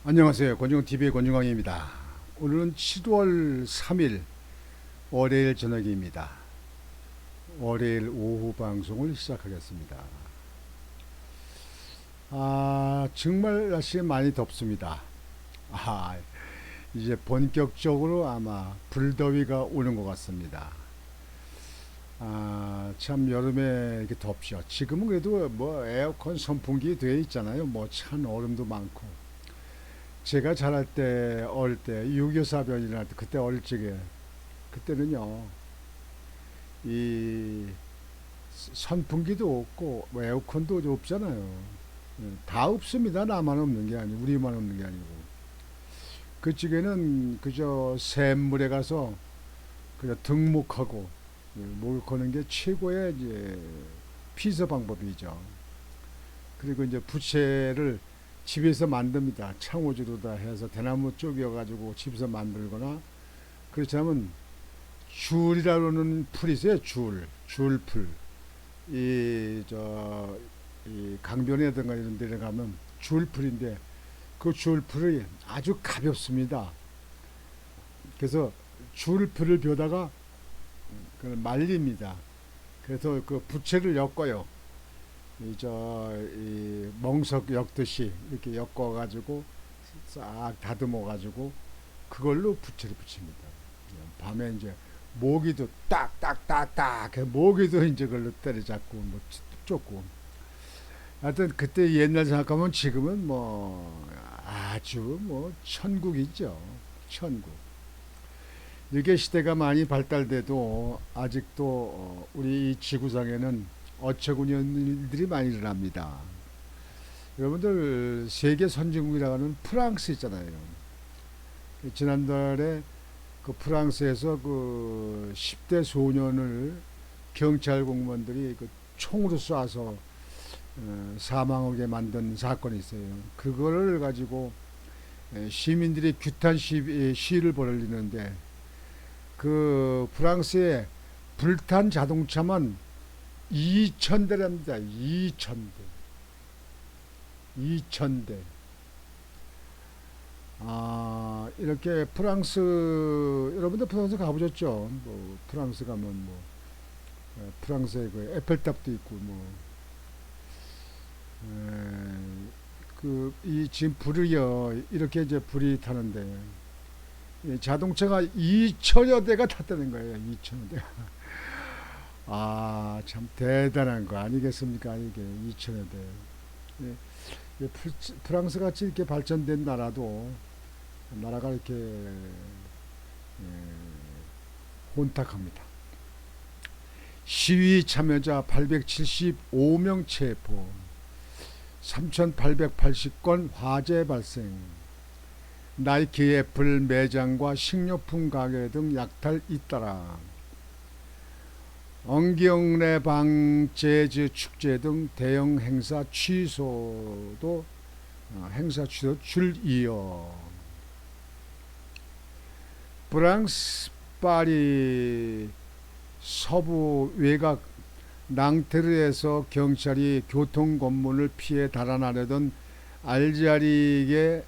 안녕하세요. 권중TV의 권중광입니다. 오늘은 7월 3일 월요일 저녁입니다. 월요일 오후 방송을 시작하겠습니다. 정말 날씨가 많이 덥습니다. 아, 이제 본격적으로 아마 불더위가 오는 것 같습니다. 참 여름에 이렇게 덥죠. 지금은 그래도 뭐 에어컨 선풍기 되어 있잖아요. 뭐 찬 얼음도 많고. 제가 자랄 때 어릴 때 6.25 사변이랄 때 그때 어릴 적에 그때는요 이 선풍기도 없고 뭐 에어컨도 없잖아요. 다 없습니다. 나만 없는 게 아니고 우리만 없는 게 아니고 그쪽에는 그저 샘물에 가서 그저 등목하고 목욕하는 게 최고의 이제 피서 방법이죠. 그리고 이제 부채를 집에서 만듭니다. 창호지로 다 해서 대나무 쪼개가지고 집에서 만들거나 그렇지 않으면 줄이라는 풀이 있어요. 줄풀. 이 강변에든가 이런 데 가면 줄풀인데 그 줄풀이 아주 가볍습니다. 그래서 줄풀을 벼다가 그걸 말립니다. 그래서 그 부채를 엮어요. 이 멍석 엮듯이 이렇게 엮어가지고 싹 다듬어가지고 그걸로 부채를 붙입니다. 밤에 이제 모기도 딱딱딱딱 모기도 이제 그걸로 때려잡고 뭐 쫓고 하여튼 그때 옛날 생각하면 지금은 뭐 아주 뭐 천국이죠. 천국. 이렇게 시대가 많이 발달돼도 아직도 우리 이 지구상에는 어처구니없는 일들이 많이 일어납니다. 여러분들 세계 선진국이라고 하는 프랑스 있잖아요. 지난달에 그 프랑스에서 그 10대 소년을 경찰 공무원들이 그 총으로 쏴서 사망하게 만든 사건이 있어요. 그거를 가지고 시민들이 규탄 시위를 벌이는데 그 프랑스의 불탄 자동차만 2,000대랍니다. 2,000대. 2,000대. 이렇게 프랑스, 여러분들 프랑스 가보셨죠? 뭐, 프랑스 가면 뭐, 프랑스에 그 에펠탑도 있고, 뭐, 이 지금 불이요, 이렇게 이제 불이 타는데, 자동차가 2천여 대가 탔다는 거예요. 2천여 대. 참 대단한 거 아니겠습니까? 이게 2천여 대. 프랑스 같이 이렇게 발전된 나라가 이렇게 혼탁합니다. 시위 참여자 875명 체포, 3,880건 화재 발생, 나이키 애플 매장과 식료품 가게 등 약탈 잇따라 엉기영래방 재즈 축제 등 대형 행사 취소도 줄 이어 프랑스 파리 서부 외곽 낭테르에서 경찰이 교통검문을 피해 달아나려던 알제리계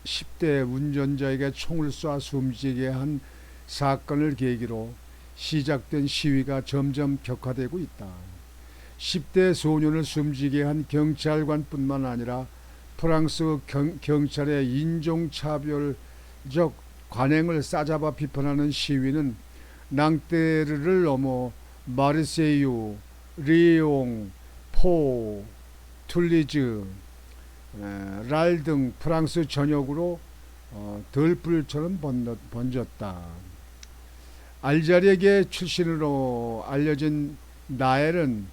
10대 운전자에게 총을 쏴 숨지게 한 사건을 계기로 시작된 시위가 점점 격화되고 있다. 10대 소년을 숨지게 한 경찰관뿐만 아니라 프랑스 경찰의 인종차별적 관행을 싸잡아 비판하는 시위는 낭테르를 넘어 마르세유, 리옹, 포, 툴리즈, 랄 등 프랑스 전역으로 들불처럼 번졌다. 알제리계 출신으로 알려진 나엘은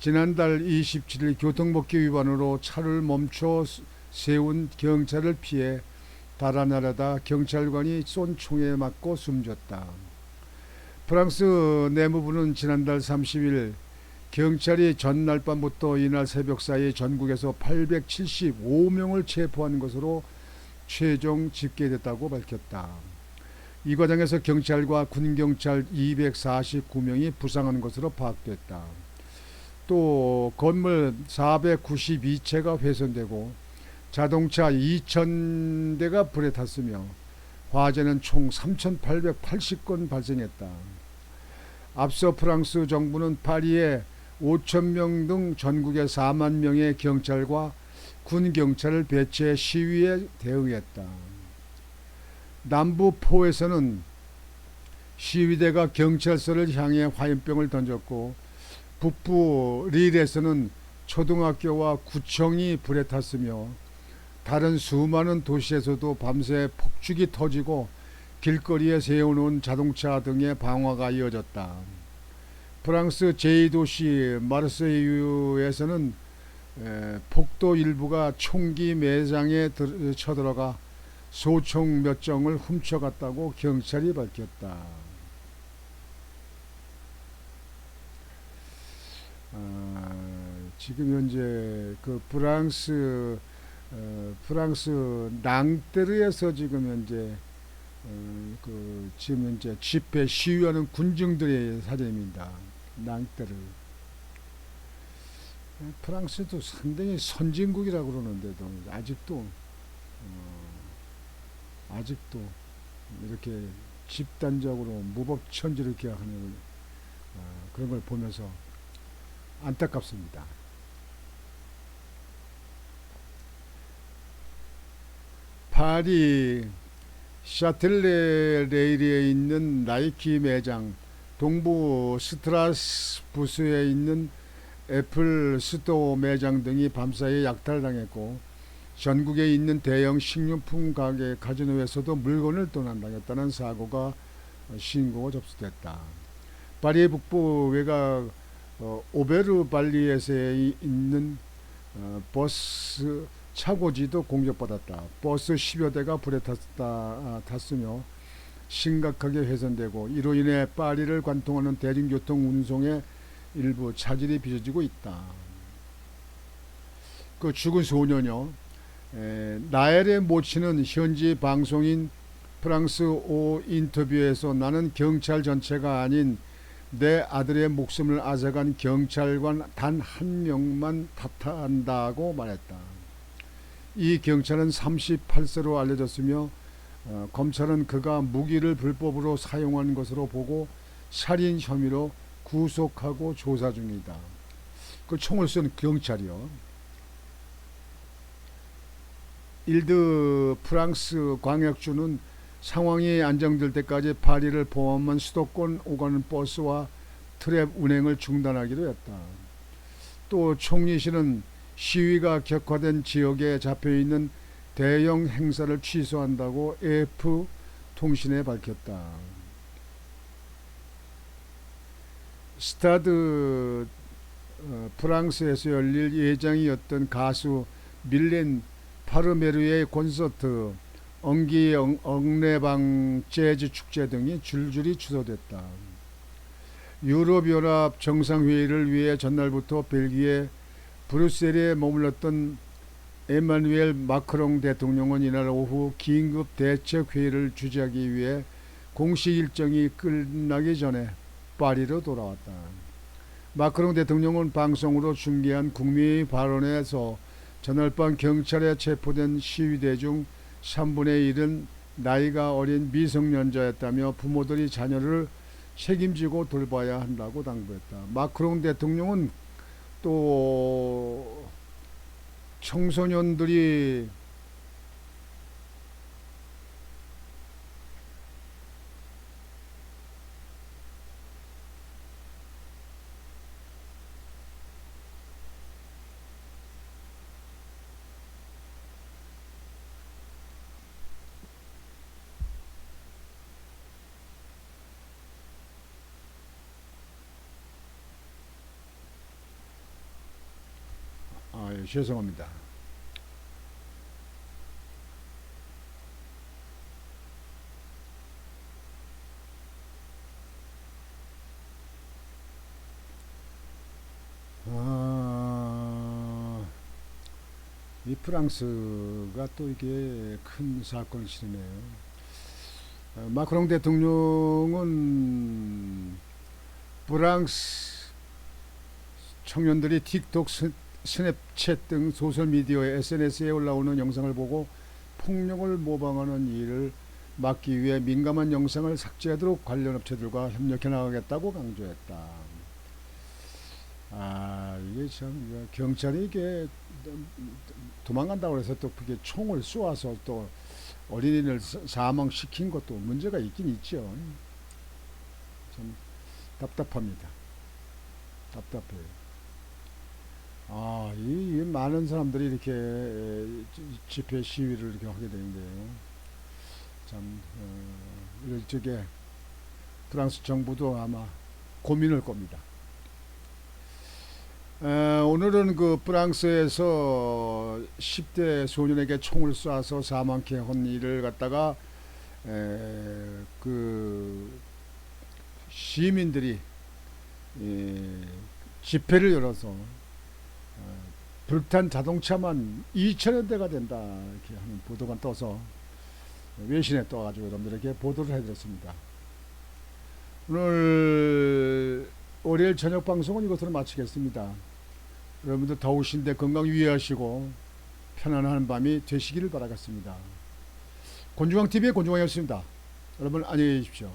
지난달 27일 교통법규 위반으로 차를 멈춰 세운 경찰을 피해 달아나려다 경찰관이 쏜 총에 맞고 숨졌다. 프랑스 내무부는 지난달 30일 경찰이 전날 밤부터 이날 새벽 사이 전국에서 875명을 체포한 것으로 최종 집계됐다고 밝혔다. 이 과정에서 경찰과 군경찰 249명이 부상한 것으로 파악됐다. 또 건물 492채가 훼손되고 자동차 2,000대가 불에 탔으며 화재는 총 3,880건 발생했다. 앞서 프랑스 정부는 파리에 5,000명 등 전국에 4만 명의 경찰과 군 경찰을 배치해 시위에 대응했다. 남부 포에서는 시위대가 경찰서를 향해 화염병을 던졌고, 북부 릴에서는 초등학교와 구청이 불에 탔으며, 다른 수많은 도시에서도 밤새 폭죽이 터지고 길거리에 세워놓은 자동차 등의 방화가 이어졌다. 프랑스 제2도시 마르세유에서는 폭도 일부가 총기 매장에 쳐들어가 소총 몇 정을 훔쳐갔다고 경찰이 밝혔다. 지금 현재 그 프랑스 낭테르에서 지금 현재 지금 현재 집회 시위하는 군중들의 사진입니다. 낭테르. 프랑스도 상당히 선진국이라고 그러는데도 아직도 이렇게 집단적으로 무법천지를 기하는 그런 걸 보면서 안타깝습니다. 파리 샤틀레레일에 있는 나이키 매장, 동부 스트라스부스에 있는 애플 스토어 매장 등이 밤사이 약탈당했고, 전국에 있는 대형 식료품 가게 카지노에서도 물건을 도난당했다는 신고가 접수됐다. 파리 북부 외곽 오베르발리에서에 있는 버스 차고지도 공격받았다. 버스 10여 대가 불에 탔으며 심각하게 훼손되고, 이로 인해 파리를 관통하는 대중교통 운송에 일부 차질이 빚어지고 있다. 그 죽은 소년요, 나엘의 모친은 현지 방송인 프랑스 오 인터뷰에서 나는 경찰 전체가 아닌 내 아들의 목숨을 앗아간 경찰관 단 한 명만 탓한다고 말했다. 이 경찰은 38세로 알려졌으며 검찰은 그가 무기를 불법으로 사용한 것으로 보고 살인 혐의로 구속하고 조사 중이다. 그 총을 쏜 경찰이요. 일드 프랑스 광역주는 상황이 안정될 때까지 파리를 포함한 수도권 오가는 버스와 트랩 운행을 중단하기로 했다. 또 총리실은 시위가 격화된 지역에 잡혀있는 대형 행사를 취소한다고 AF 통신에 밝혔다. 스타드 프랑스에서 열릴 예정이었던 가수 밀렌 파르메르의 콘서트, 엉기엉레방 재즈 축제 등이 줄줄이 취소됐다. 유럽연합 정상회의를 위해 전날부터 벨기에 브뤼셀에 머물렀던 에마누엘 마크롱 대통령은 이날 오후 긴급 대책회의를 주재하기 위해 공식 일정이 끝나기 전에 파리로 돌아왔다. 마크롱 대통령은 방송으로 중계한 국민의 발언에서 전날 밤 경찰에 체포된 시위대 중 3분의 1은 나이가 어린 미성년자였다며 부모들이 자녀를 책임지고 돌봐야 한다고 당부했다. 마크롱 대통령은 또 청소년들이 죄송합니다. 이 프랑스가 또 이게 큰 사건을 치르네요. 마크롱 대통령은 프랑스 청년들이 틱톡 스냅챗 등 소셜미디어에 SNS에 올라오는 영상을 보고 폭력을 모방하는 일을 막기 위해 민감한 영상을 삭제하도록 관련 업체들과 협력해 나가겠다고 강조했다. 아, 이게 참 경찰이 이게 도망간다고 해서 또 그게 총을 쏘아서 또 어린이를 사망시킨 것도 문제가 있긴 있죠. 참 답답합니다. 답답해요. 아, 이 많은 사람들이 이렇게 집회 시위를 이렇게 하게 되는데요. 참, 일적에 프랑스 정부도 아마 고민할 겁니다. 오늘은 그 프랑스에서 10대 소년에게 총을 쏴서 사망케 한 일을 갖다가 그 시민들이 집회를 열어서 불탄 자동차만 2천여 대가 된다 이렇게 하는 보도가 떠서 외신에 떠가지고 여러분들에게 보도를 해드렸습니다. 오늘 월요일 저녁 방송은 이것으로 마치겠습니다. 여러분들 더우신데 건강 유의하시고 편안한 밤이 되시기를 바라겠습니다. 곤중왕TV의 곤중왕이었습니다. 여러분 안녕히 계십시오.